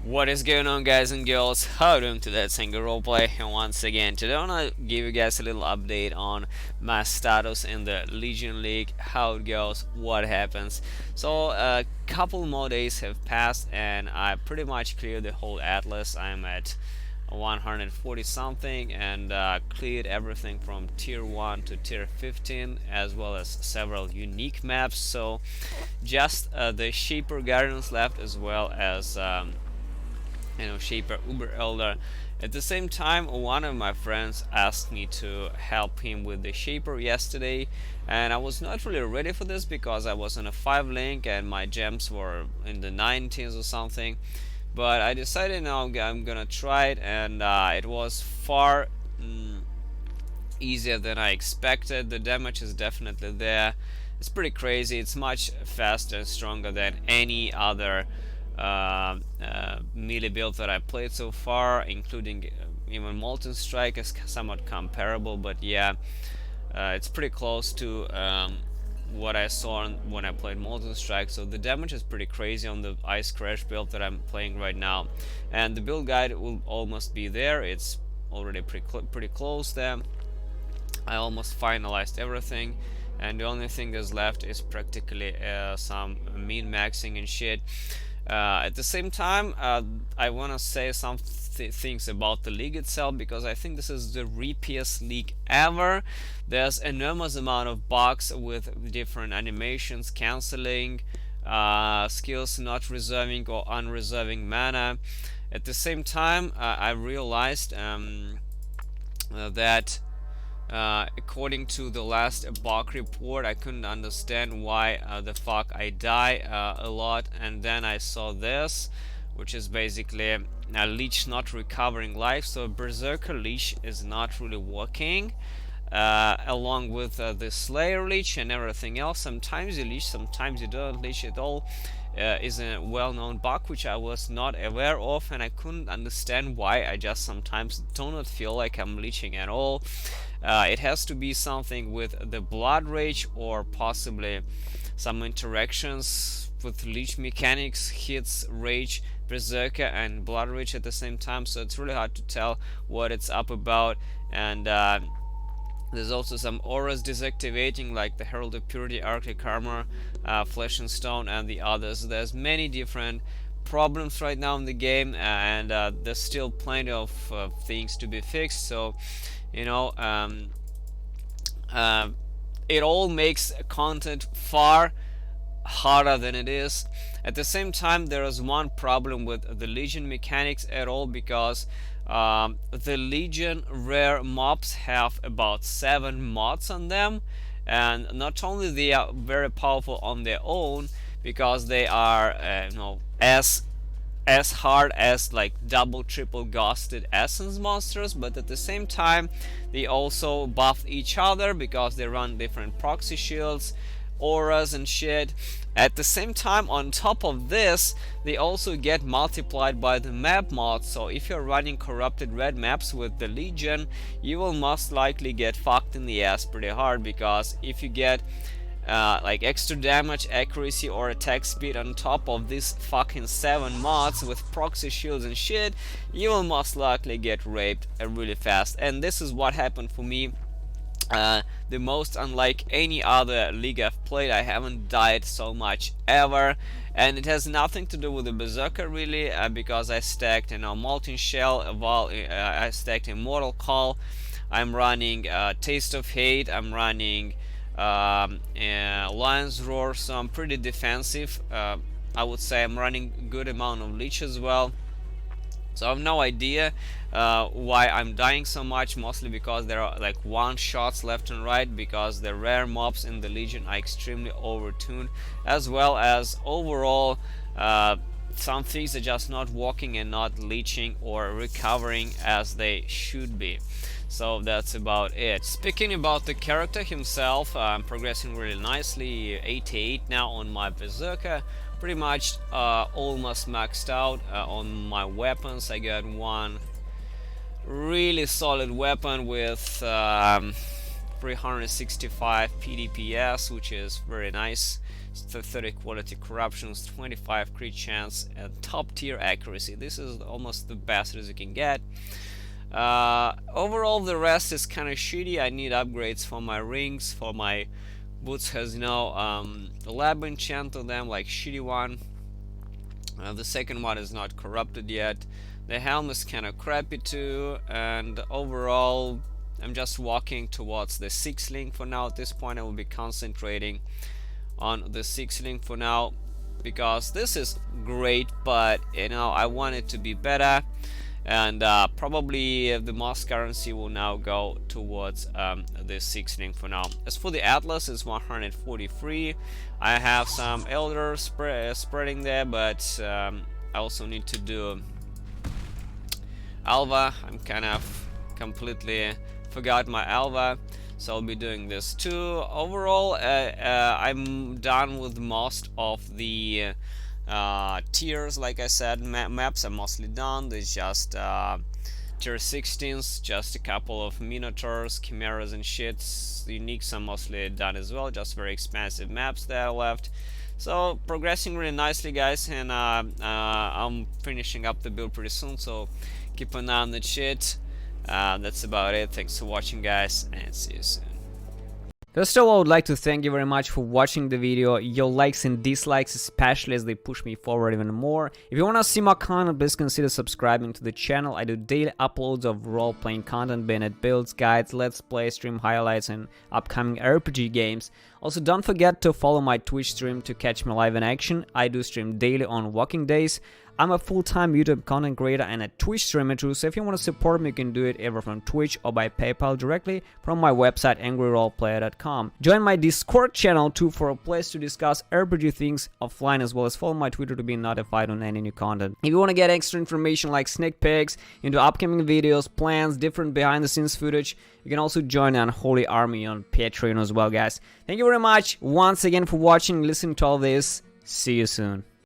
What is going on, guys and girls? How are you doing today? It's Single Roleplay, and once again today I want to give you guys a little update on my status in the Legion League, how it goes, what happens. So a couple more days have passed and I pretty much cleared the whole atlas. I'm at 140 something and cleared everything from tier 1 to tier 15, as well as several unique maps. So just the Shaper Guardians left, as well as Shaper Uber Elder. At the same time, one of my friends asked me to help him with the Shaper yesterday, and I was not really ready for this because I was on a 5 link and my gems were in the 19s or something. But I decided now I'm gonna try it, and it was far easier than I expected. The damage is definitely there. It's pretty crazy. It's much faster and stronger than any other melee build that I played so far, including even Molten Strike is somewhat comparable, but yeah, it's pretty close to what I saw when I played Molten Strike. So the damage is pretty crazy on the Ice Crash build that I'm playing right now, and the build guide will almost be there. It's already pretty close there. I almost finalized everything, and the only thing that's left is practically some min maxing and shit. At the same time, I want to say some things about the league itself, because I think this is the repiest league ever. There's enormous amount of bugs with different animations, canceling, skills not reserving or unreserving mana. At the same time, I realized that according to the last bug report, I couldn't understand why the fuck I die a lot, and then I saw this, which is basically a leech not recovering life. So Berserker leech is not really working, along with the Slayer leech and everything else. Sometimes you leech, sometimes you don't leech at all. Is a well-known bug which I was not aware of, and I couldn't understand why. I just sometimes do not feel like I'm leeching at all. It has to be something with the Blood Rage, or possibly some interactions with leech mechanics, hits Rage, Berserker and Blood Rage at the same time, so it's really hard to tell what it's up about. And there's also some auras deactivating, like the Herald of Purity, Arctic Armor, Flesh and Stone, and the others. There's many different problems right now in the game, and there's still plenty of things to be fixed. So, you know, it all makes content far harder than it is. At the same time, there is one problem with the Legion mechanics at all, because the Legion rare mobs have about 7 mods on them, and not only they are very powerful on their own, because they are as hard as like double triple ghosted essence monsters, but at the same time they also buff each other because they run different proxy shields, auras and shit. At the same time, on top of this, they also get multiplied by the map mods. So if you're running corrupted red maps with the Legion, you will most likely get fucked in the ass pretty hard, because if you get like extra damage, accuracy, or attack speed on top of these fucking 7 mods with proxy shields and shit, you will most likely get raped really fast. And this is what happened for me. The most unlike any other league I've played. I haven't died so much ever, and it has nothing to do with the Berserker really, because I stacked Molten Shell, while I stacked Immortal Call. I'm running Taste of Hate, I'm running Lion's Roar, so I'm pretty defensive. I would say I'm running good amount of Leech as well. So I have no idea why I'm dying so much, mostly because there are like one shots left and right, because the rare mobs in the Legion are extremely overtuned, as well as overall some things are just not working and not leeching or recovering as they should be. So that's about it. Speaking about the character himself, I'm progressing really nicely. 88 now on my Berserker. Pretty much almost maxed out on my weapons. I got one really solid weapon with 365 PDPS, which is very nice. 30 quality corruptions, 25 crit chance, and top tier accuracy. This is almost the best as you can get. Overall, the rest is kind of shitty. I need upgrades for my rings. For my boots has no lab enchant to them, like shitty one. The second one is not corrupted yet. The helm is kind of crappy too, and overall I'm just walking towards the 6 link for now. At this point I will be concentrating on the 6 link for now, because this is great, but you know, I want it to be better, and probably the most currency will now go towards the 6 link for now. As for the Atlas, it's 143. I have some Elder spreading there, but I also need to do Alva. I'm kind of completely forgot my Alva, so I'll be doing this too. Overall, I'm done with most of the tiers. Like I said, maps are mostly done. There's just tier 16s, just a couple of Minotaurs, Chimeras and shits. The uniques are mostly done as well, just very expensive maps that are left. So progressing really nicely, guys, and I'm finishing up the build pretty soon, so keep an eye on that shit. That's about it. Thanks for watching, guys, and see you soon. First of all, I would like to thank you very much for watching the video. Your likes and dislikes, especially, as they push me forward even more. If you want to see more content, please consider subscribing to the channel. I do daily uploads of role-playing content, being it builds, guides, let's play, stream highlights, and upcoming RPG games. Also, don't forget to follow my Twitch stream to catch me live in action. I do stream daily on working days. I'm a full-time YouTube content creator and a Twitch streamer too, so if you want to support me, you can do it either from Twitch or by PayPal directly from my website angryroleplayer.com. Join my Discord channel too for a place to discuss RPG things offline, as well as follow my Twitter to be notified on any new content. If you want to get extra information like sneak peeks into upcoming videos, plans, different behind-the-scenes footage, you can also join the Unholy Army on Patreon as well, guys. Thank you very much once again for watching, listening to all this. See you soon.